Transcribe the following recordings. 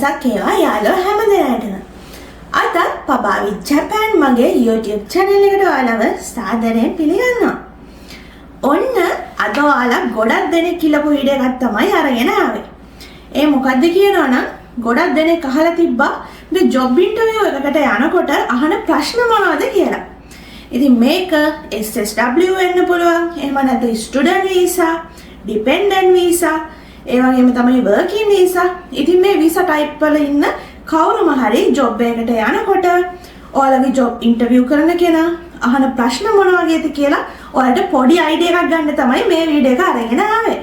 දවසක් ඒවා යාළුවෝ හැමදෙනාටම. අද පබාවි ජපාන් මගේ YouTube channel එකට ඔයාලව සාදරයෙන් පිළිගන්නවා. ඔන්න අද ඔයාලා ගොඩක් දෙනෙක් කියලාපු වීඩියෝ එකක් තමයි අරගෙන ආවේ. ඒ මොකද්ද කියනවනම් ගොඩක් දෙනෙක් අහලා තිබ්බා මේ ජොබ් ඉන්ටර්විව් එකකට යනකොට අහන ප්‍රශ්න මොනවද කියලා. ඉතින් මේක SSW වෙන්න පුළුවන්. එහෙම නැත්නම් ස්ටුඩන්ට් වීසා, ඩිපෙන්ඩන්ට් වීසා, ඒ වගේම තමයි වර්කින් වීසා. ඉතින් මේ වීසා ටයිප් වල ඉන්න කවුරුම හරි ජොබ් එකකට යනකොට ඔයාලගේ ජොබ් ඉන්ටර්විව් කරන කෙනා අහන ප්‍රශ්න මොන වගේද කියලා ඔයාලට පොඩි අයිඩියා එකක් ගන්න තමයි මේ වීඩියෝ එක අරගෙන ආවේ.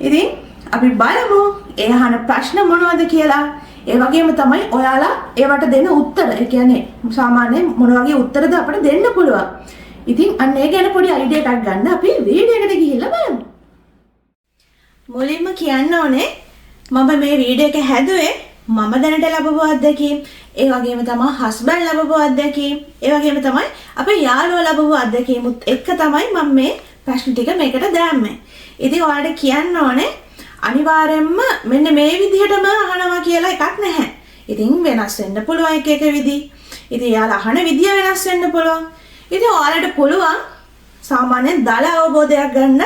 ඉතින් අපි බලමු ඒ අහන ප්‍රශ්න මොනවද කියලා. ඒ වගේම තමයි ඔයාලා ඒවට දෙන උත්තර. ඒ කියන්නේ සාමාන්‍යයෙන් මොන වගේ උත්තරද අපිට දෙන්න පුළුවන්. ඉතින් අන්න ඒ ගැන පොඩි අයිඩියා එකක් ගන්න අපි වීඩියෝ එකට ගිහිල්ලා බලමු. මුලින්ම කියන්න ඕනේ මම මේ වීඩියෝ එක හැදුවේ මම දැනට ලැබපු අත්දැකීම්, ඒ වගේම තමයි හස්බන්ඩ් ලැබපු අත්දැකීම්, ඒ වගේම තමයි අපේ යාළුවා ලැබපු අත්දැකීමුත් එක්ක තමයි මම මේ ප්‍රශ්න ටික මේකට දැම්මේ. ඉතින් ඔයාලට කියන්න ඕනේ අනිවාර්යයෙන්ම මෙන්න මේ විදිහටම අහනවා කියලා එකක් නැහැ. ඉතින් වෙනස් වෙන්න පුළුවන් එක විදි. ඉතින් යාළුවා අහන විදිය වෙනස් වෙන්න පුළුවන්. ඉතින් ඔයාලට පුළුවන් සාමාන්‍යයෙන් දල අවබෝධයක් ගන්න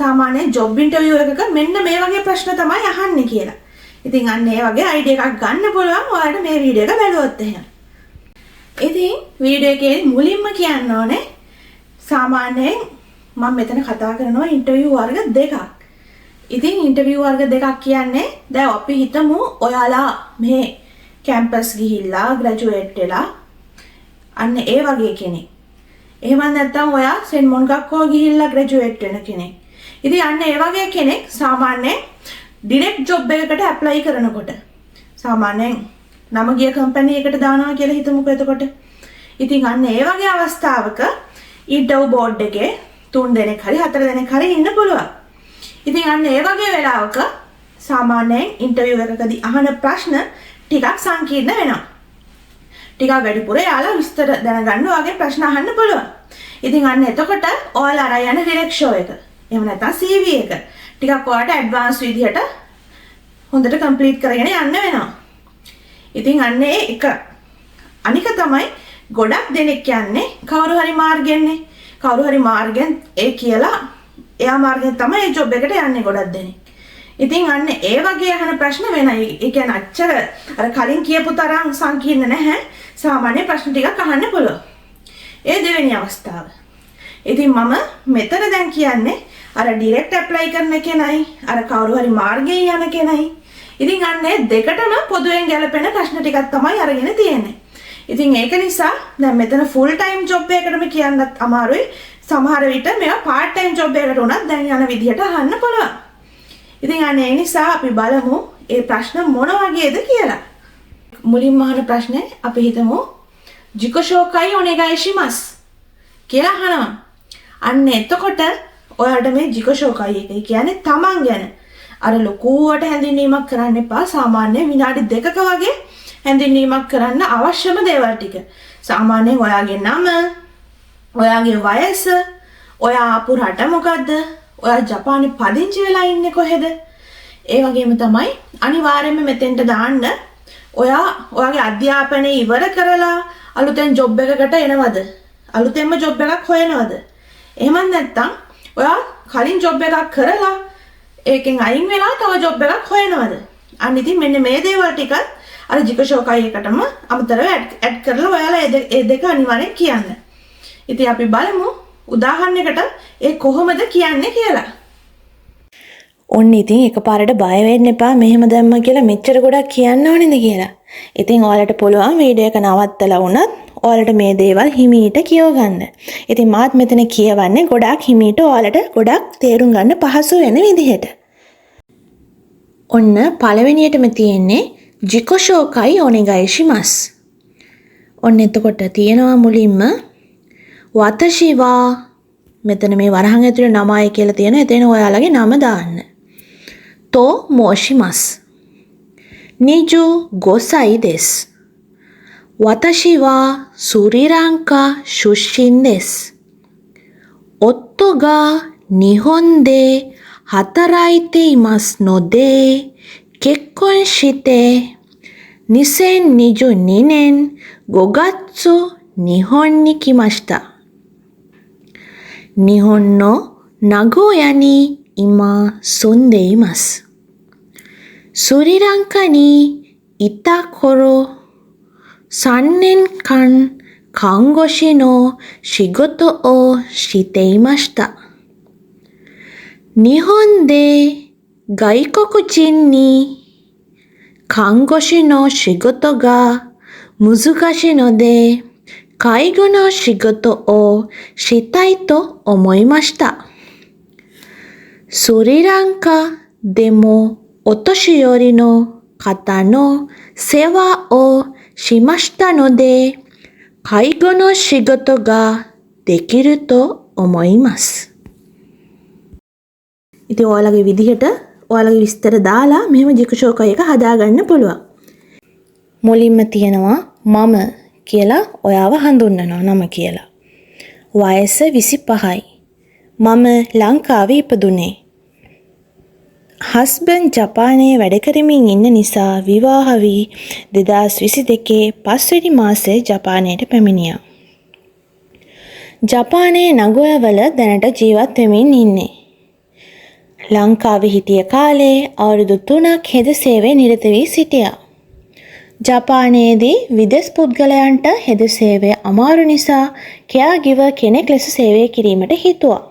සාමාන්‍යයෙන් ජොබ් ඉන්ටර්විව් එකක මෙන්න මේ වගේ ප්‍රශ්න තමයි අහන්නේ කියලා. ඉතින් අන්න ඒ වගේ අයිඩියා එකක් ගන්න පුළුවන් ඔයාලට මේ වීඩියෝ එක බලුවොත් එහෙම. ඉතින් වීඩියෝ එකේ මුලින්ම කියන්න ඕනේ සාමාන්‍යයෙන් මම මෙතන කතා කරනවා ඉන්ටර්විව් වර්ග දෙකක්. ඉතින් ඉන්ටර්විව් වර්ග දෙකක් කියන්නේ දැන් අපි හිතමු ඔයාලා මේ කැම්පස් ගිහිල්ලා ග්‍රැජුවේට් වෙලා අන්න ඒ වගේ කෙනෙක්. එහෙම නැත්නම් ඔයා සෙන් මොන්ගක්කෝ ගිහිල්ලා ග්‍රැජුවේට් වෙන කෙනෙක්. ඉතින් අන්න ඒ වගේ කෙනෙක් සාමාන්‍යයෙන් ඩිරෙක්ට් ජොබ් එකකට ඇප්ලයි කරනකොට සාමාන්‍යයෙන් නම ගිය කම්පැනි එකට දානවා කියලා හිතමුකෝ එතකොට. ඉතින් අන්න ඒ වගේ අවස්ථාවක ඉන්ටර්වයුව් බෝඩ් එකේ 3 දෙනෙක් හරි 4 දෙනෙක් හරි ඉන්න පුළුවන්. ඉතින් අන්න ඒ වගේ වෙලාවක සාමාන්‍යයෙන් ඉන්ටර්විව් එකකදී අහන ප්‍රශ්න ටිකක් සංකීර්ණ වෙනවා. ටිකක් වැඩිපුර යාළුවා විස්තර දැනගන්න වගේ ප්‍රශ්න අහන්න පුළුවන්. ඉතින් අන්න එතකොට ඔයාලා අර යන ඩිරෙක්ට් ෂෝ එක. එහෙම නැත්නම් CV එක. ටිකක් ඔයාලට ඇඩ්වාන්ස් විදිහට හොඳට කම්ප්ලීට් කරගෙන යන්න වෙනවා. ඉතින් අන්න ඒක අනික තමයි ගොඩක් දෙනෙක් යන්නේ කවුරු හරි මාර්ගෙන්නේ. කවුරු හරි මාර්ගෙන් ඒ කියලා එයා මාර්ගෙන් තමයි ඒ ජොබ් එකට යන්නේ ගොඩක් දෙනෙක්. ඉතින් අන්න ඒ වගේ අහන ප්‍රශ්න වෙනයි. ඒ කියන්නේ අච්චර අර කලින් කියපු තරම් සංකීර්ණ නැහැ. සාමාන්‍ය ප්‍රශ්න ටිකක් අහන්න පුළුවන්. ඒ දෙවෙනි අවස්ථාව. ඉතින් මම මෙතන දැන් කියන්නේ අර ඩිරෙක්ට් ඇප්ලයි කරන කෙනයි අර කවුරු හරි මාර්ගයේ යන කෙනයි. ඉතින් අන්න ඒ දෙකටම පොදුවෙන් ගැලපෙන ප්‍රශ්න ටිකක් තමයි අරගෙන තියෙන්නේ. ඉතින් ඒක නිසා දැන් මෙතන ෆුල් ටයිම් ජොබ් එකකටම කියන්නත් අමාරුයි. සමහර විට මේවා පාර්ට් ටයිම් ජොබ් එකකට උනත් දැන් යන විදිහට අහන්න පුළුවන්. ඉතින් අන්න ඒ නිසා අපි බලමු මේ ප්‍රශ්න මොන වගේද කියලා. මුලින්ම අහන ප්‍රශ්නේ අපි හිතමු ජිකොෂෝකයි ඔනෙගයිෂිමස් කියලා අහනවා. අන්න එතකොට ඔයාලට මේ ජිකොෂෝකයි එක කියන්නේ තමන් ගැන අර ලොකුවට හැඳින්වීමක් කරන්න එපා. සාමාන්‍ය විනාඩි 2ක වගේ හැඳින්වීමක් කරන්න අවශ්‍යම දේවල් ටික. සාමාන්‍යයෙන් ඔයාගේ නම, ඔයාගේ වයස, ඔයා ආපු රට මොකද්ද, ඔයා ජපානයේ පදිංචි වෙලා ඉන්නේ කොහෙද, ඒ වගේම තමයි අනිවාර්යයෙන්ම මෙතෙන්ට දාන්න ඔයාගේ අධ්‍යාපනය ඉවර කරලා අලුතෙන් ජොබ් එකකට එනවද, අලුතෙන්ම ජොබ් එකක් හොයනවද, එහෙම නැත්නම් ඔයා කලින් ජොබ් එකක් කරලා ඒකෙන් අයින් වෙලා තව ජොබ් එකක් හොයනවද. අන්න ඉතින් මෙන්න මේ දේවල් ටික අර ජිකොෂෝකයි එකටම අමතරව ඇඩ් කරලා ඔයාලා ඒ දෙක අනිවාර්යෙන් කියන්න. ඉතින් අපි බලමු උදාහරණයකට ඒ කොහොමද කියන්නේ කියලා. ඔන්න ඉතින් එකපාරට බය වෙන්න එපා මෙහෙම දැම්ම කියලා මෙච්චර ගොඩක් කියන්න ඕනේද කියලා. ඉතින් ඔයාලට පුළුවන් වීඩියෝ එක නවත්තලා වුණත් ඔයාලට මේ දේවල් හිමීට කියව ගන්න. ඉතින් මාත් මෙතන කියවන්නේ ගොඩක් හිමීට ඔයාලට ගොඩක් තේරුම් ගන්න පහසු වෙන විදිහට. ඔන්න පළවෙනියටම තියෙන්නේ ජිකොෂෝකයි ඔනෙගයිෂිමස්. ඔන්න එතකොට තියෙනවා මුලින්ම වතෂිවා. මෙතන මේ වරහන් ඇතුලේ නමයි කියලා තියෙන. එතන ඔයාලගේ නම දාන්න. තෝ මොෂිමස්. නිජු ගොසයි දෙස්. වතෂිවා සුරිරංකා ශුෂ්ෂින් දෙස්. ඔත්තෝගා නිහොන්で働いていますので結婚して2022年5月日本に来ました。日本の名古屋に今住んでいます。スリランカにいた頃、3年間看護師の仕事をしていました。日本で外国人に看護師の仕事が難しいので、介護の仕事をしたいと思いました。スリランカでもお年寄りの方の世話をしましたので、介護の仕事ができると思います。ඉතින් ඔයාලගේ විදිහට ඔයාලගේ විස්තර දාලා මෙහෙම ජිකෂෝකය එක හදාගන්න පුළුවන්. මුලින්ම තියෙනවා මම කියලා ඔයාව හඳුන්වනවා නම කියලා. වයස 25යි. මම ලංකාවේ ඉපදුනේ. හස්බන්ඩ් ජපානයේ වැඩ කරමින් ඉන්න නිසා විවාහ වී 2022 පස්වෙනි මාසයේ ජපානයට පැමිණියා. ජපානයේ නගොයාවල දැනට ජීවත් වෙමින් ඉන්නේ. ලංකාවේ හිටිය කාලේ අවුරුදු 3ක් හෙද සේවයේ නිරත වී සිටියා. ජපානයේදී විදේශ පුද්ගලයන්ට හෙද සේවය අමාරු නිසා කෙයාගිවර් කෙනෙක් ලෙස සේවය කිරීමට හිතුවා.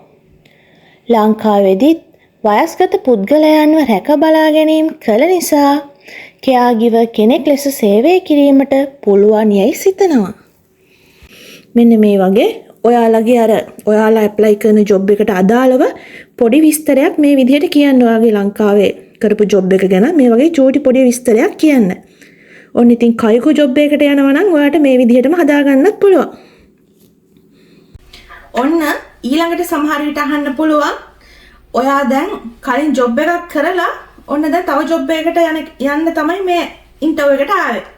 ලංකාවේදීත් වයස්ගත පුද්ගලයන්ව රැක බලා ගැනීම කළ නිසා කෙයාගිවර් කෙනෙක් ලෙස සේවය කිරීමට පුළුවන් යයි සිතනවා. මෙන්න මේ වගේ ඔයාලගේ ඔයාලා ඇප්ලයි කරන ජොබ් එකට අදාළව පොඩි විස්තරයක් මේ විදිහට කියන්න. ඔයාගේ ලංකාවේ කරපු ජොබ් එක ගැන මේ වගේ චූටි පොඩි විස්තරයක් කියන්න. ඔන්න ඉතින් කයිකෝ ජොබ් එකකට යනවා නම් ඔයාට මේ විදිහටම හදාගන්නත් පුළුවන්. ඔන්න ඊළඟට සමහර විට අහන්න පුළුවන් ඔයා දැන් කලින් ජොබ් එකක් කරලා ඔන්න දැන් තව ජොබ් එකකට යන්න තමයි මේ ඉන්ටර්විව් එකට ආවේ.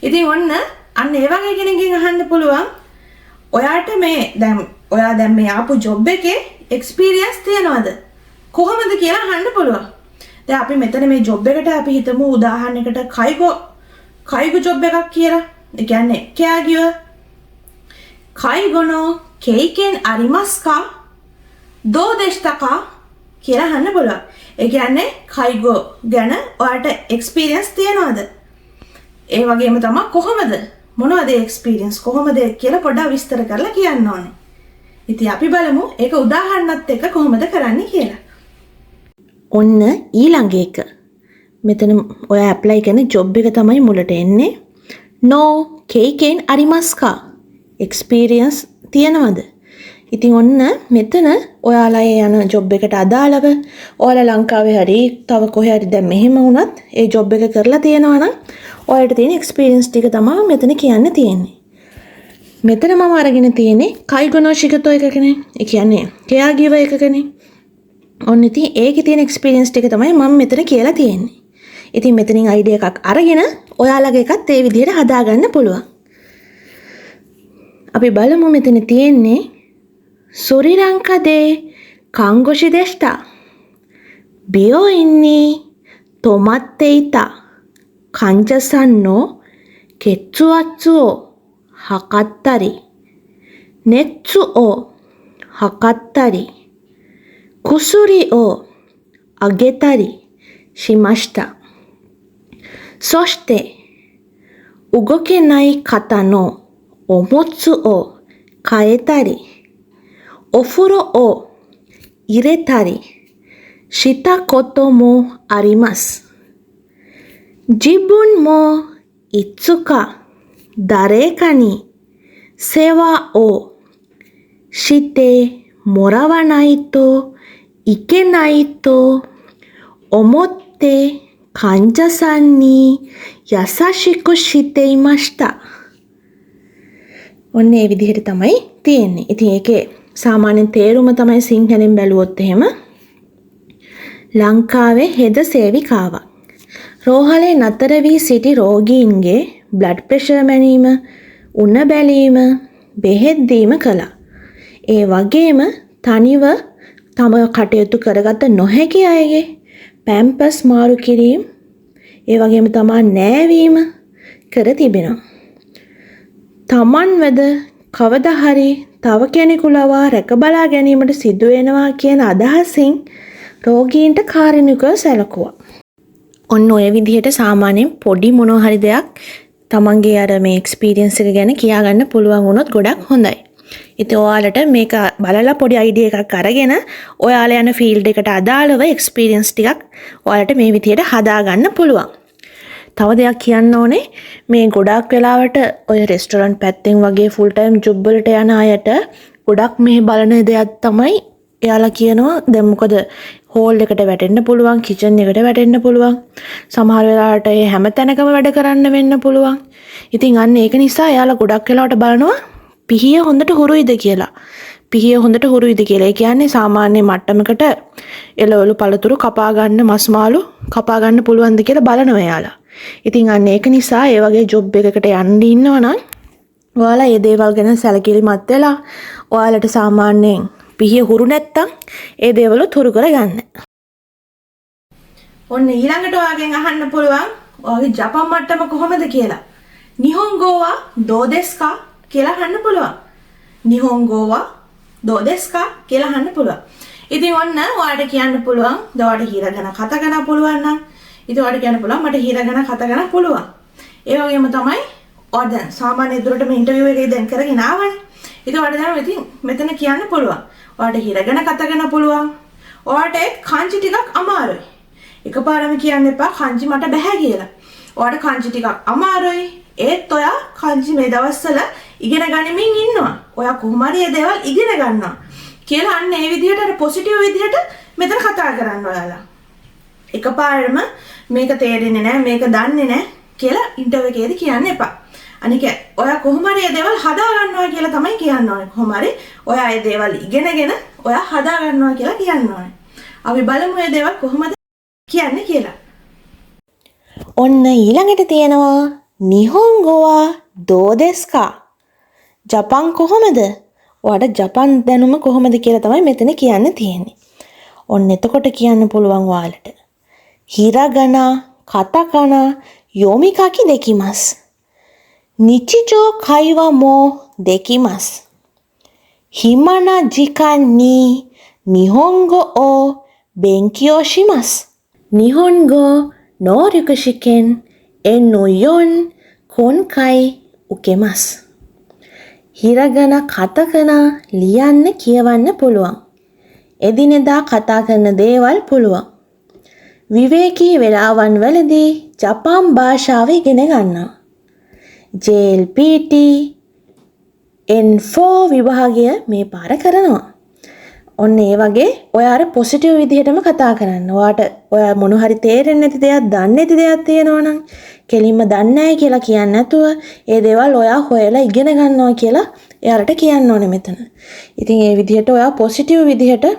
ඉතින් ඔන්න අන්න ඒ වගේ කෙනෙක්ගෙන් අහන්න පුළුවන් ඔයාට මේ ඔයා දැන් මේ ආපු ජොබ් එකේ එක්ස්පීරියන්ස් තියනවද? කොහොමද කියලා අහන්න පුළුවන්. දැන් අපි මෙතන මේ ජොබ් එකට අපි හිතමු උදාහරණයකට කයිගෝ ජොබ් එකක් කියලා. ඒ කියන්නේ කෙයාගිවර් කයිගොනෝ කේකෙන් අරිමස්කා දෝ දෙස්තකා කියලා අහන්න පුළුවන්. ඒ කියන්නේ කයිගෝ ගැන ඔයාට එක්ස්පීරියන්ස් තියනවද? ඒ වගේම තමයි කොහොමද? මොනවද එක්ස්පීරියන්ස් කොහොමද කියලා පොඩ්ඩක් විස්තර කරලා කියන්න ඕනේ. ඉතින් අපි බලමු ඒක උදාහරණත් එක්ක කොහොමද කරන්නේ කියලා. ඔන්න ඊළඟ එක. මෙතන ඔයා ඇප්ලයි කරන ජොබ් එක තමයි මුලට එන්නේ. no කේකෙන් අරිමස්කා එක්ස්පීරියන්ස් තියනවද? ඉතින් ඔන්න මෙතන ඔයාලා යන ජොබ් එකට අදාළව ඔයාලා ලංකාවේ හරි තව කොහේ හරි දැන් මෙහෙම වුණත් ඒ ජොබ් එක කරලා තියෙනවා නම් ඔයාලට තියෙන එක්ස්පීරියන්ස් ටික තමයි මෙතන කියන්න තියෙන්නේ. මෙතන මම අරගෙන තියෙන්නේ කයිගොනෝ ශිගතෝ එකකනේ. ඒ කියන්නේ කෙයාගිවර් එකකනේ. ඔන්න ඉතින් ඒකේ තියෙන එක්ස්පීරියන්ස් ටික තමයි මම මෙතන කියලා තියෙන්නේ. ඉතින් මෙතනින් අයිඩියා එකක් අරගෙන ඔයාලගේ එකත් ඒ විදිහට හදාගන්න පුළුවන්. අපි බලමු මෙතන තියෙන්නේ සුරිලංකාවේ කාංගොෂි දෙෂ්ටා බියෝඉන්නි තොමත්තේයිතා කංජසන්නෝ කෙච්චුවච්චුෝ හකත්තරි නෙච්චුෝ හකත්තරි කුසුරිෝ අගෙතරි ශිමෂ්ටා සොෂ්ටේ උගොකෙනයි කතනෝ ඔමොත්සුෝ කයෙතරි ඔෆුරෝ ඉරෙතරි ශිතකොතොමෝ අරිමස් ජිබුන් මෝ ඉත්සුකා දරේකනි සේවා ඕ ශිතේ මොරවනයිතෝ ඉකෙනයිතෝ ඔමොත්තේ කංජසන්නී යසශිකු ශිතෙයිමෂ්ටා. ඔන්න ඒ විදිහට තමයි තියෙන්නේ. ඉතින් ඒකේ සාමාන්‍ය තේරුම තමයි සිංහලෙන් බැලුවොත් එහෙම ලංකාවේ හෙද සේවිකාවක් රෝහලේ නතර වී සිටි රෝගීන්ගේ බ්ලඩ් ප්‍රෙෂර් මැනීම, උණ බැලීම, බෙහෙත් දීම කළා. ඒ වගේම තනිව තම කටයුතු කරගත නොහැකි අයගේ පැම්පස් මාරු කිරීම, ඒ වගේම තමයි නෑවීම කර තිබෙනවා. තමන් වෙද කවදා හරි තව කෙනෙකු ලවා රැක බලා ගැනීමට සිදු වෙනවා කියන අදහසින් රෝගීන්ට කාරුණිකව සැලකුවා. ඔන්න ඔය විදිහට සාමාන්‍යයෙන් පොඩි මොනවා හරි දෙයක් තමන්ගේ අර මේ එක්ස්පීරියන්ස් එක ගැන කියා ගන්න පුළුවන් වුණොත් ගොඩක් හොඳයි. ඉතින් ඔයාලට මේක බලලා පොඩි අයිඩියා එකක් අරගෙන ඔයාලා යන ෆීල්ඩ් එකට අදාළව එක්ස්පීරියන්ස් ටිකක් ඔයාලට මේ විදිහට හදා ගන්න පුළුවන්. තව දෙයක් කියන්න ඕනේ මේ ගොඩක් වෙලාවට ඔය රෙස්ටොරන්ට් පැත්තෙන් වගේ ෆුල් ටයිම් ජොබ් වලට යන අයට ගොඩක් මේ බලන දෙයක් තමයි එයාලා කියනවා දැන් මොකද හෝල් එකට වැටෙන්න පුළුවන් කිචන් එකට වැටෙන්න පුළුවන් සමහර වෙලාවට ඒ හැම තැනකම වැඩ කරන්න වෙන්න පුළුවන්. ඉතින් අන්න ඒක නිසා එයාලා ගොඩක් වෙලාවට බලනවා පිහිය හොඳට හුරුයිද කියලා. පිහිය හොඳට හුරුයිද කියලා. ඒ කියන්නේ සාමාන්‍ය මට්ටමකට එළවලු පළතුරු කපා ගන්න මස් මාළු කපා ගන්න පුළුවන්ද කියලා බලනවා එයාලා. ඉතින් අන්න ඒක නිසා ඒ වගේ ජොබ් එකකට යන්න ඉන්නවා නම් ඔයාලා මේ දේවල් ගැන සැලකිලිමත් වෙලා ඔයාලට සාමාන්‍යයෙන් පිහිය හුරු නැත්තම් ඒ දේවල් උතුරු කරගන්න. ඔන්න ඊළඟට ඔයාගෙන් අහන්න පුළුවන් ඔයාගේ ජපන් මට්ටම කොහොමද කියලා. නිහොන්ගෝවා දෝදෙස්කා කියලා අහන්න පුළුවන්. නිහොන්ගෝවා දෝදෙස්කා කියලා අහන්න පුළුවන්. ඉතින් ඔන්න ඔයාලට කියන්න පුළුවන් ඔයාලට හිරගෙන කතා කරන්න පුළුවන් නම් ඉතින් ඔයාලට කියන්න පුළුවන් මට හිරගෙන කතා කරන්න පුළුවන්. ඒ වගේම තමයි ඔයාලා දැන් සාමාන්‍ය දුරටම ඉන්ටර්විව් එකේ දැන් කරගෙන ආවනේ. ඉතින් ඔයාලට දැන් ඉතින් මෙතන කියන්න පුළුවන්. ඔයාලට හිරගෙන කතා කරන්න පුළුවන්. ඔයාලට කංචි ටිකක් අමාරුයි. එකපාරම කියන්න එපා කංචි මට බෑ කියලා. ඔයාලට කංචි ටිකක් අමාරුයි. ඒත් ඔයා කංචි මේ දවස්වල ඉගෙන ගනිමින් ඉන්නවා. ඔයා කොහොම හරි මේ දේවල් ඉගෙන ගන්නවා. කියලා අන්න ඒ විදිහට අර පොසිටිව් විදිහට මෙතන කතා කරන්න ඔයාලා. එකපාරම මේක තේරෙන්නේ නැහැ මේක දන්නේ නැහැ කියලා ඉන්ටර්විව් එකේදී කියන්න එපා. අනික ඔයා කොහොම හරි මේ දේවල් හදා ගන්නවා කියලා තමයි කියන්න ඕනේ. කොහොම හරි ඔයා මේ දේවල් ඉගෙනගෙන ඔයා හදා ගන්නවා කියලා කියන්න ඕනේ. අපි බලමු මේ දේවල් කොහොමද කියන්නේ කියලා. ඔන්න ඊළඟට තියෙනවා නිහොන්ගෝවා දෝදෙස්කා. ජපන් කොහොමද? ඔයාලට ජපන් දැනුම කොහොමද කියලා තමයි මෙතන කියන්න තියෙන්නේ. ඔන්න එතකොට කියන්න පුළුවන් ඔයාලට. හිරගනා කතකනා යොමිකාකි දෙකිමස්. නිචිජෝ කයිවා මෝ දෙකිමස්. හිමනා ජිකන් ni නිහොන්ගෝ ඕ බෙන්කියෝ shimasu. නිහොන්ගෝ no ryukushiken en කොන්කයි උකෙමස්. හිරගන කතකන ලියන්න කියවන්න පුළුවන්. එදිනෙදා කතා කරන දේවල් පුළුවන්. විවේකී වෙලාවන් වලදී ජපාන් භාෂාව ඉගෙන ගන්නවා. JLPT N4 විභාගය මේ පාර කරනවා. ඔන්න ඒ වගේ ඔයා අර පොසිටිව් විදිහටම කතා කරන්න. ඔයා මොන හරි තේරෙන්නේ නැති දෙයක්, දන්නේ නැති දෙයක් තියෙනවා නම් කෙලින්ම දන්නේ නැහැ කියලා කියන්නේ නැතුව ඒ දේවල් ඔයා හොයලා ඉගෙන ගන්නවා කියලා එයාලට කියන්න ඕනේ මෙතන. ඉතින් ඒ විදිහට ඔයා පොසිටිව් විදිහට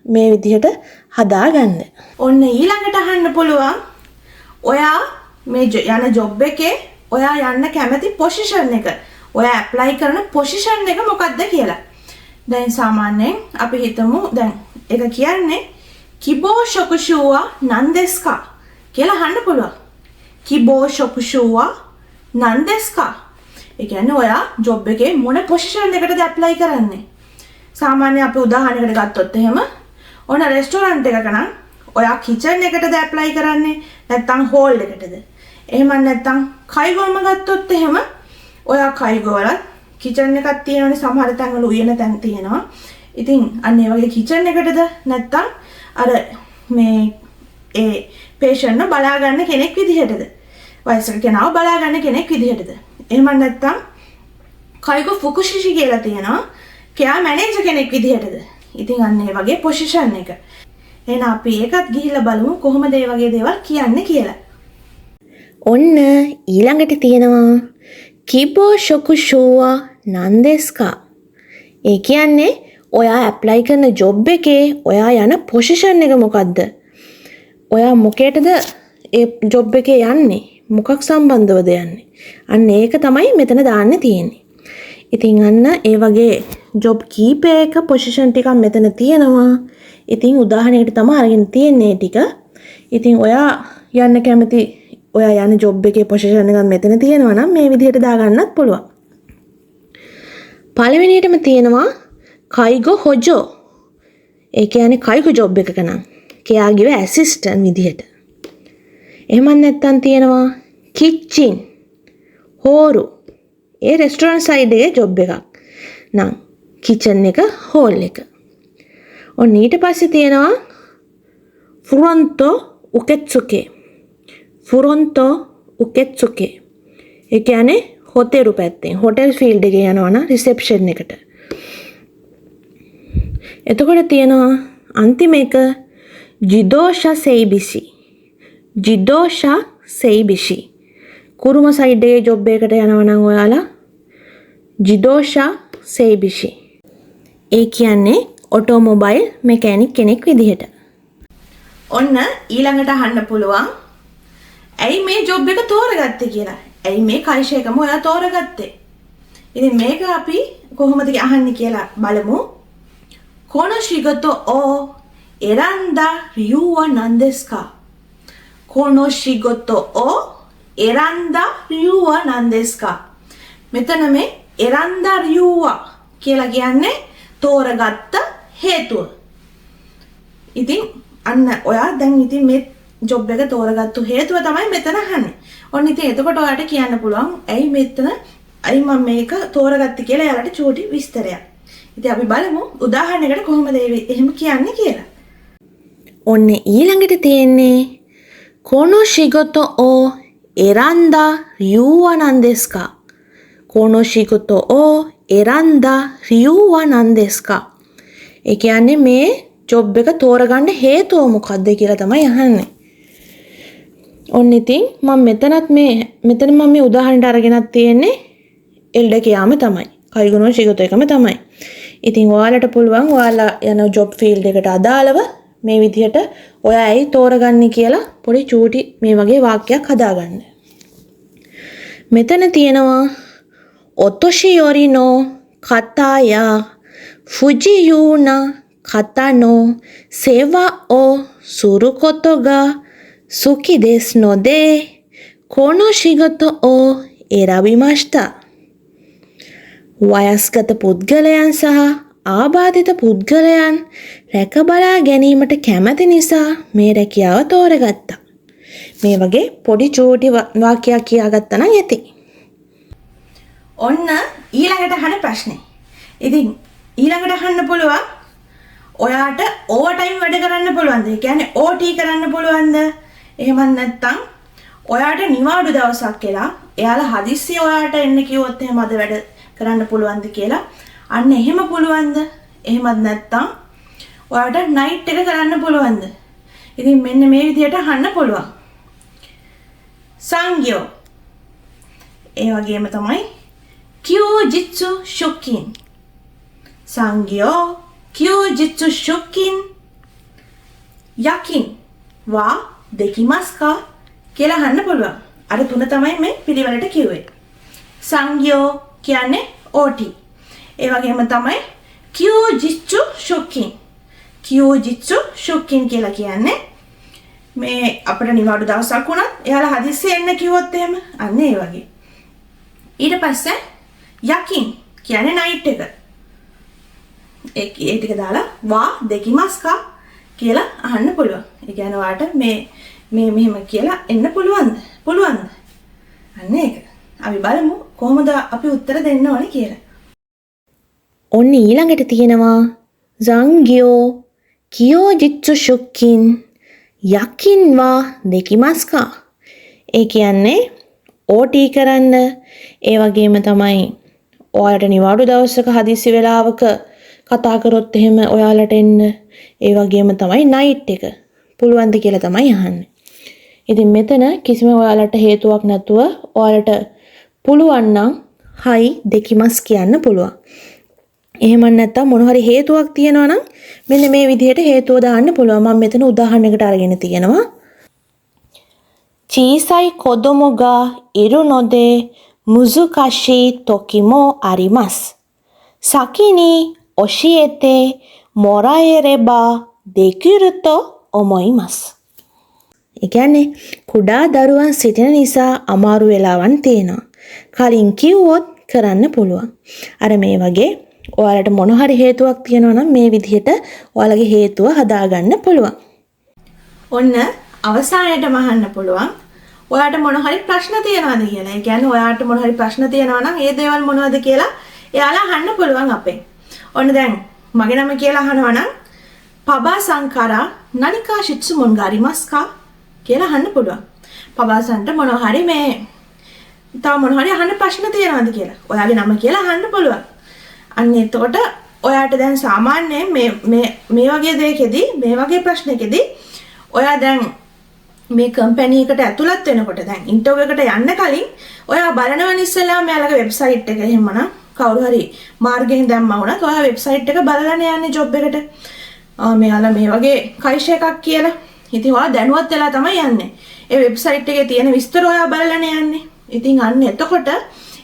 මේ විදිහට හදාගන්න. ඔන්න ඊළඟට අහන්න පුළුවන් ඔයා මේ යන ජොබ් එකේ ඔයා යන්න කැමති පොසිෂන් එක. ඔයා ඇප්ලයි කරන පොසිෂන් එක මොකක්ද කියලා. දැන් සාමාන්‍යයෙන් අපි හිතමු දැන් ඒක කියන්නේ කිබෝ ශොකුෂුවා නන්දෙස්කා කියලා අහන්න පුළුවන්. කිබෝ ශොකුෂුවා නන්දෙස්කා. ඒ කියන්නේ ඔයා ජොබ් එකේ මොන පොසිෂන් එකටද ඇප්ලයි කරන්නේ? සාමාන්‍ය අපි උදාහරණයකට ගත්තොත් එහෙම ඔන්න රෙස්ටොරන්ට් එකක නම් ඔයා කිචන් එකටද ඇප්ලයි කරන්නේ නැත්නම් හෝල් එකටද? එහෙම නැත්නම් කයිගෝම ගත්තොත් එහෙම ඔයා කයිගෝ වල කිචන් එකක් තියෙනවනේ සමහර තැන්වල උයන තැන් තියෙනවා. ඉතින් අන්න ඒ වගේ කිචන් එකටද නැත්නම් අර මේ ඒ patient න බලා ගන්න කෙනෙක් විදිහටද? වයසක කෙනාව බලා ගන්න කෙනෙක් විදිහටද? එහෙම නැත්නම් කයිගෝ ෆුකුෂිෂි කියලා තියෙනවා. කෙයා මැනේජර් කෙනෙක් විදිහටද? ඉතින් අන්න ඒ වගේ පොසිෂන් එක. එහෙනම් අපි ඒකත් ගිහිල්ලා බලමු කොහොමද මේ වගේ දේවල් කියන්නේ කියලා. ඔන්න ඊළඟට තියෙනවා කිබෝ ශොකුෂුවා නන්දෙස්කා. ඒ කියන්නේ ඔයා ඇප්ලයි කරන ජොබ් එකේ ඔයා යන පොසිෂන් එක මොකද්ද? ඔයා මොකේටද ඒ ජොබ් එකේ යන්නේ? මොකක් සම්බන්ධවද යන්නේ? අන්න ඒක තමයි මෙතන දාන්න තියෙන්නේ. ඉතින් අන්න ඒ වගේ ජොබ් කීපයක පොසිෂන් ටිකක් මෙතන තියෙනවා. ඉතින් උදාහරණයකට තමයි අරගෙන තියෙන්නේ ටික. ඉතින් ඔයා යන්න කැමති ඔයා යන ජොබ් එකේ පොසිෂන් එකක් මෙතන තියෙනවා නම් මේ විදිහට දාගන්නත් පුළුවන්. පළවෙනියටම තියෙනවා කයිගෝ හොජෝ. ඒ කියන්නේ කයිගෝ ජොබ් එකක නම් කෙයාගේව ඇසිස්ටන්ට් විදිහට. එහෙම නැත්නම් තියෙනවා කිච්චින් හෝරු. ඒ රෙස්ටොරන්ට් සයිඩ් එකේ ජොබ් එකක්. නම් කිචන් එක හෝල් එක. ඔන්න ඊට පස්සේ තියෙනවා ෆුරොන්තෝ උකෙත්සුකේ. ෆුරොන්තෝ උකෙත්සුකේ. ඒ කියන්නේ හොටෙල් පැත්තෙන් හොටෙල් ෆීල්ඩ් එකේ යනවා නම් රිසෙප්ෂන් එකට. එතකොට තියෙනවා අන්තිම එක ජිදෝෂා සෙයිබිසි. ජිදෝෂා සෙයිබිසි. කුරුම සයිඩ් එකේ ජොබ් එකකට යනවා නම් ඔයාලා ජිදෝෂා සෙයිබිසි. ඒ කියන්නේ ඔටෝමොබයිල් මෙකැනික් කෙනෙක් විදිහට. ඔන්න ඊළඟට අහන්න පුළුවන් ඇයි මේ ජොබ් එක තෝරගත්තේ කියලා. ඇයි මේ කයිෂේකම ඔයා තෝරගත්තේ? ඉතින් මේක අපි කොහොමද අහන්නේ කියලා බලමු. කොනෝ ශිගතෝ ඕ එරන්දා රියුවා නන්දෙස්කා. කොනෝ ශිගතෝ ඕ එරන්දා රියුවා නන්දෙස්කා. මෙතන මේ එරන්දා රියුවා කියලා කියන්නේ තෝරගත්ත හේතුව. ඉතින් අන්න ඔයා දැන් ඉතින් මේ ජොබ් එක තෝරගත්තු හේතුව තමයි මෙතන අහන්නේ. ඔන්න ඉතින් එතකොට ඔයාට කියන්න පුළුවන් ඇයි මෙතන ඇයි මම මේක තෝරගත්තේ කියලා එයාලට චූටි විස්තරයක්. ඉතින් අපි බලමු උදාහරණයකට කොහොමද එහෙම කියන්නේ කියලා. ඔන්න ඊළඟට තියෙන්නේ කොනෝ ශිගතෝ ඕ එරන්දා රියුවා නන්දෙස්කා. කොනෝ ශිගතෝ ඕ එරන්දා රියුවා නන්දෙස්කා. ඒ කියන්නේ මේ ජොබ් එක තෝරගන්න හේතුව මොකක්ද කියලා තමයි අහන්නේ. ඔන්න ඉතින් මම මෙතන මේ උදාහරණයට අරගෙනත් තියෙන්නේ එල්ඩකියාම තමයි. කයිගුණෝ ශිගතෝ එකම තමයි. ඉතින් ඔයාලට පුළුවන් ඔයාලා යන ජොබ් ෆීල්ඩ් එකට අදාළව මේ විදිහට ඔයා ඇයි තෝරගන්නේ කියලා පොඩි චූටි මේ වගේ වාක්‍යයක් හදාගන්න. මෙතන තියෙනවා ඔතොෂියොරිනෝ කතායා ෆුජියුනා කතානෝ සේවා ඕ සුරුකොතොගා සුකි දෙස් නොදේ කොනෝ ශිගතෝ ඕ එරවිමෂ්ටා. වයස්ගත පුද්ගලයන් සහ ආබාධිත පුද්ගලයන් රැකබලා ගැනීමට කැමති නිසා මේ රැකියාව තෝරගත්තා. මේ වගේ පොඩි චූටි වාක්‍යයක් කියාගත්තා නම් ඇති. ඔන්න ඊළඟට අහන ප්‍රශ්නේ. ඉතින් ඊළඟට අහන්න පුළුවන් ඔයාට ඕවර් ටයිම් වැඩ කරන්න පුළුවන්ද? ඒ කියන්නේ OT කරන්න පුළුවන්ද? එහෙම නැත්නම් ඔයාට නිවාඩු දවසක් කියලා එයාලා හදිස්සිය ඔයාට එන්න කිව්වොත් එහෙම අද වැඩ කරන්න පුළුවන්ද කියලා. අන්න එහෙම පුළුවන්ද? එහෙමත් නැත්නම් ඔයාට නයිට් එක කරන්න පුළුවන්ද? ඉතින් මෙන්න මේ විදිහට අහන්න පුළුවන්. සංග්‍යෝ ඒ වගේම තමයි කියෝජිත්සු ශොකින්. සංග්‍යෝ කියෝජිත්සු ශොකින් යකින් වා දෙකිමස්කා කියලා අහන්න පුළුවන්. අර තුන තමයි මේ පිළිවෙලට කිව්වේ. සංග්‍යෝ කියන්නේ OT. ඒ වගේම තමයි කියෝජිත්සු ශොකින්. කියෝජිත්සු ශොකින් කියලා කියන්නේ මේ අපිට නිවාඩු දවසක් වුණත් එයාලා හදිස්සියෙන් එන්න කිව්වොත් එහෙම අන්න ඒ වගේ. ඊට පස්සේ යකින් කියන්නේ නයිට් එක. ඒ ටික දාලා වා දෙකිමස්කා කියලා අහන්න පුළුවන්. ඒ කියන්නේ ඔයාලට මේ මෙහෙම කියලා එන්න පුළුවන්ද? පුළුවන්ද? අන්න ඒක. අපි බලමු කොහොමද අපි උත්තර දෙන්න ඕනේ කියලා. ඔන්න ඊළඟට තියෙනවා සංග්‍යෝ කියෝජිත්සු ශොකින් යකින් වා දෙකිමස්කා. ඒ කියන්නේ OT කරන්න ඒ වගේම තමයි ඔයාලට නිවාඩු දවසක හදිසි වෙලාවක කතා කරොත් එහෙම ඔයාලට එන්න ඒ වගේම තමයි නයිට් එක පුළුවන්ද කියලා තමයි අහන්නේ. ඉතින් මෙතන කිසිම ඔයාලට හේතුවක් නැතුව ඔයාලට පුළුවන් නම් හයි දෙකිමස් කියන්න පුළුවන්. එහෙම නැත්නම් මොන හරි හේතුවක් තියෙනවා නම් මෙන්න මේ විදිහට හේතුව දාන්න පුළුවන්. මම මෙතන උදාහරණයකට අරගෙන තියෙනවා. චීසයි කොදොමොගා ඉරු නොදේ මුසුකෂි තොකිමෝ අරිමස්. සකිනි ඔෂියතේ මොරායෙරෙබා දෙකිරුතෝ ඔමොයිමස්. ඒ කියන්නේ කුඩා දරුවන් සිටින නිසා අමාරු වෙලාවන් තියෙනවා. කලින් කිව්වොත් කරන්න පුළුවන්. අර මේ වගේ ඔයාලට මොන හරි හේතුවක් තියෙනවා නම් මේ විදිහට ඔයාලගේ හේතුව හදාගන්න පුළුවන්. ඔන්න අවසානයේටම අහන්න පුළුවන්. ඔයාට මොන හරි ප්‍රශ්න තියෙනවද කියලා. ඒ කියන්නේ ඔයාට මොන හරි ප්‍රශ්න තියෙනවා නම් ඒ දේවල් මොනවද කියලා එයාලා අහන්න පුළුවන් අපෙන්. ඔන්න දැන් මගේ නම කියලා අහනවා නම් පබා සංඛාරා නනිකා ශිත්සු මොන්ගාරිමස්කා කියලා අහන්න පුළුවන්. පබාසන්ට මොන හරි මේ තව මොන හරි අහන්න ප්‍රශ්න තියෙනවද කියලා. ඔයාගේ නම කියලා අහන්න පුළුවන්. අන්න එතකොට ඔයාට දැන් සාමාන්‍යයෙන් මේ වගේ දෙයකදී මේ වගේ ප්‍රශ්නකදී ඔයා දැන් මේ කම්පැනි එකට ඇතුළත් වෙනකොට දැන් ඉන්ටර්විව් එකට යන්න කලින් ඔයා බලනවන ඉස්සෙල්ලා මෙයාලගේ වෙබ්සයිට් එක එහෙමනම් කවුරු හරි මාර්ගයෙන් දැම්මා වුණත් ඔයා වෙබ්සයිට් එක බලලානේ යන්නේ ජොබ් එකට. මෙයාලා මේ වගේ කයිෂ එකක් කියලා. ඉතින් ඔයා දැනුවත් වෙලා තමයි යන්නේ. ඒ වෙබ්සයිට් එකේ තියෙන විස්තර ඔයා බලලානේ යන්නේ. ඉතින් අන්න එතකොට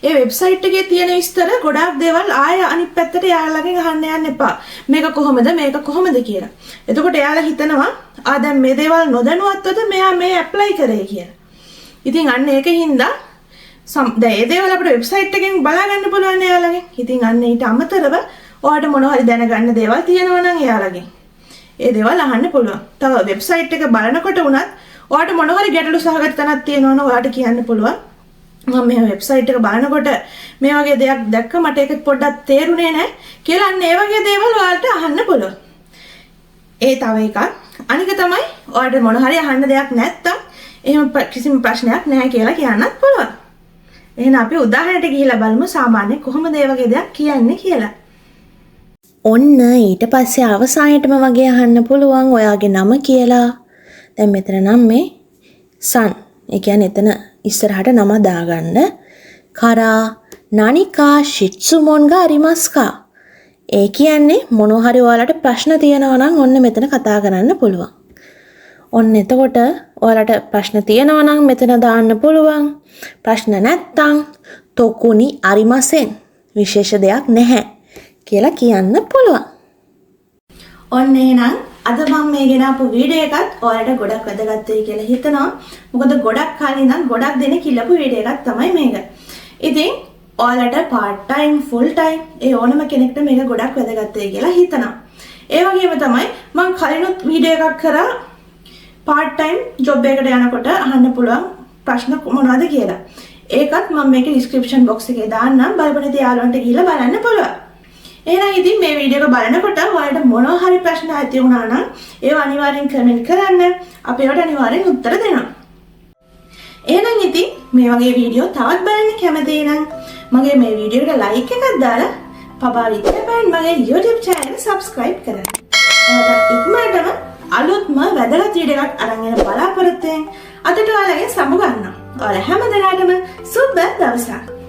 ඒ වෙබ්සයිට් එකේ තියෙන විස්තර ගොඩාක් දේවල් ආය අනිත් පැත්තට යාළුවගෙන් අහන්න යන්න එපා. මේක කොහොමද කියලා. එතකොට එයාලා හිතනවා දැන් මේ දේවල් නොදැනුවත්වද මෙයා මේ ඇප්ලයි කරේ කියලා. ඉතින් අන්න ඒකින්ද දැන් ඒ දේවල් අපිට වෙබ්සයිට් එකෙන් බලා ගන්න පුළුවන් එයාලගෙන්. ඉතින් අන්න ඊට අමතරව ඔයාලට මොනවා හරි දැනගන්න දේවල් තියෙනවා නම් එයාලගෙන් ඒ දේවල් අහන්න පුළුවන්. තව වෙබ්සයිට් එක බලනකොට උනත් ඔයාලට මොනවා හරි ගැටලු සහගත තැනක් තියෙනවා නම් ඔයාලට කියන්න පුළුවන්. මම මේ වෙබ්සයිට් එක බලනකොට මේ වගේ දෙයක් දැක්ක මට ඒක පොඩ්ඩක් තේරුනේ නැහැ කියලා අන්න ඒ වගේ දේවල් ඔයාලට අහන්න පුළුවන්. ඒ තව එකක්. අනික තමයි ඔයාලට මොන හරි අහන්න දෙයක් නැත්තම් එහෙම කිසිම ප්‍රශ්නයක් නැහැ කියලා කියන්නත් පුළුවන්. එහෙනම් අපි උදාහරණයට ගිහිල්ලා බලමු සාමාන්‍ය කොහොමද මේ වගේ දෙයක් කියන්නේ කියලා. ඔන්න ඊට පස්සේ අවසානයේටම වගේ අහන්න පුළුවන් ඔයාගේ නම කියලා. දැන් මෙතන නම් මේ සන්. ඒ කියන්නේ එතන ඉස්සරහට නම දාගන්න. කරා නනිකා ශිත්සුමොන්ගා අරිමස්කා. ඒ කියන්නේ මොනවා හරි ඔයාලට ප්‍රශ්න තියෙනවා නම් ඔන්න මෙතන කතා කරන්න පුළුවන්. ඔන්න එතකොට ඔයාලට ප්‍රශ්න තියෙනවා නම් මෙතන දාන්න පුළුවන්. ප්‍රශ්න නැත්තම් තොකුනි අරිමසෙන් විශේෂ දෙයක් නැහැ කියලා කියන්න පුළුවන්. ඔන්න එහෙනම් අද මම මේ ගෙනාපු වීඩියෝ එකත් ඔයාලට ගොඩක් වැදගත් වෙයි කියලා හිතනවා. මොකද ගොඩක් කාලේ ඉඳන් ගොඩක් දෙනෙක් ඉල්ලපු වීඩියෝ එකක් තමයි මේක. ඉතින් ඔයාලට part time full time ඒ ඕනම කෙනෙක්ට මේක ගොඩක් වැදගත් වෙයි කියලා හිතනවා. ඒ වගේම තමයි මම කලිනුත් වීඩියෝ එකක් කරා part time job එකකට යනකොට අහන්න පුළුවන් ප්‍රශ්න මොනවද කියලා. ඒකත් මම මේකේ description box එකේ දාන්නම්. බලපන් ඉතින් යාළුවන්ට ගිහිල්ලා බලන්න පුළුවන්. එහෙනම් ඉතින් මේ වීඩියෝ එක බලනකොට ඔයාලට මොනවා හරි ප්‍රශ්න ඇති වුණා නම් ඒව අනිවාර්යෙන් කමෙන්ට් කරන්න. අපි ඒවට අනිවාර්යෙන් උත්තර දෙනවා. එහෙනම් ඉතින් මේ වගේ වීඩියෝ තවත් බලන්න කැමති නම් මගේ මේ වීඩියෝ එකට ලයික් එකක් දාලා පබා විද්‍යාපෑන් මගේ YouTube channel subscribe කරන්න. ඔයාලට ඉක්මනටම අලුත්ම වැදගත් වීඩියෝ එකක් අරන් එන බලාපොරොත්තුෙන් අදට ඔයාලගෙන් සමු ගන්නවා. ඔයාලා හැමදෙනාටම සුබ දවසක්.